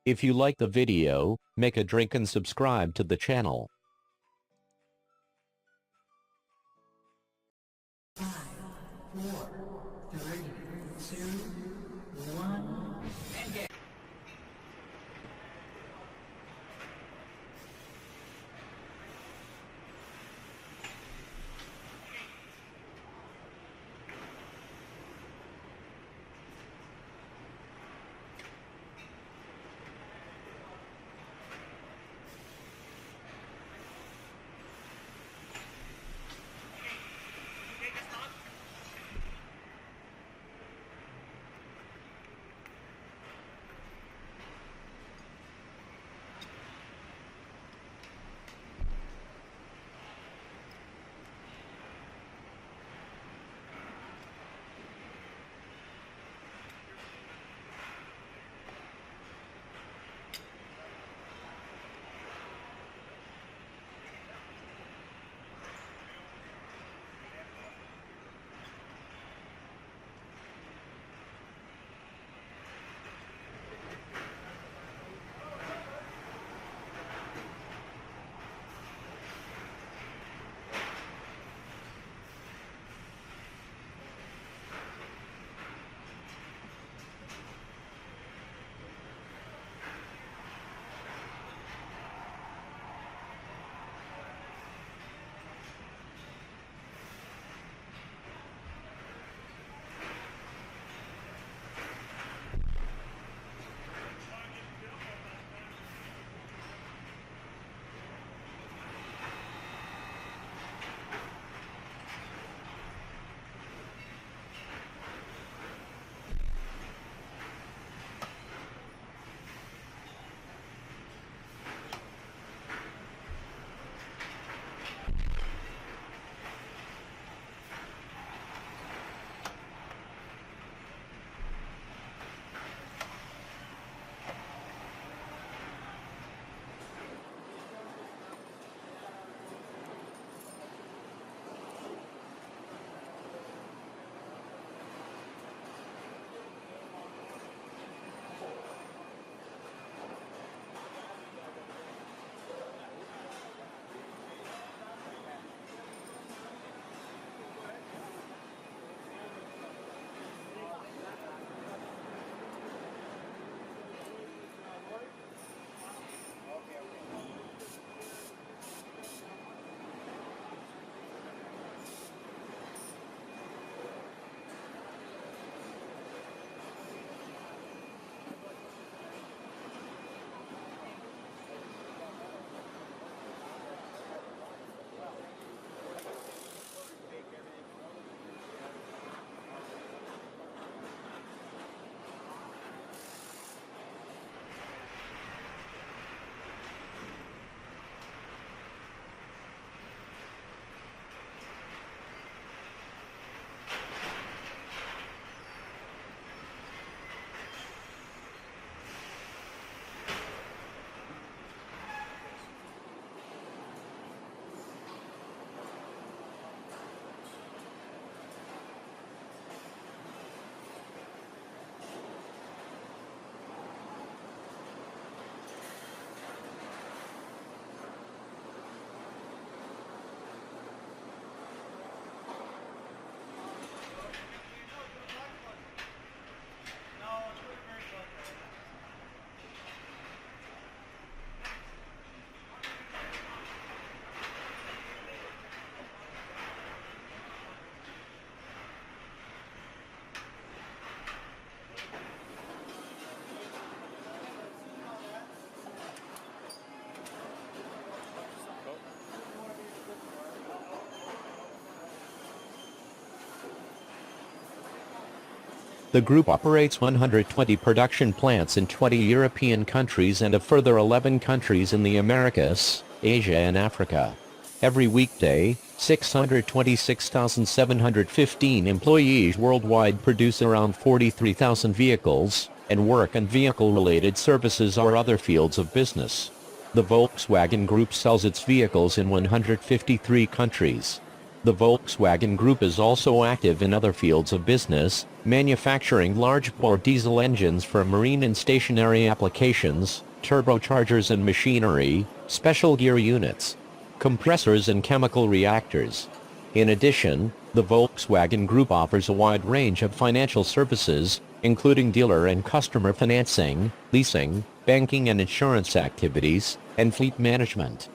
If you like the video, make a drink and subscribe to the channel. 5, 4, 3, 2, 1, engage. The group operates 120 production plants in 20 European countries and a further 11 countries in the Americas, Asia and Africa. Every weekday, 626,715 employees worldwide produce around 43,000 vehicles, and work on vehicle-related services or other fields of business. The Volkswagen Group sells its vehicles in 153 countries. The Volkswagen Group is also active in other fields of business, manufacturing large-bore diesel engines for marine and stationary applications, turbochargers and machinery, special gear units, compressors and chemical reactors. In addition, the Volkswagen Group offers a wide range of financial services, including dealer and customer financing, leasing, banking and insurance activities, and fleet management.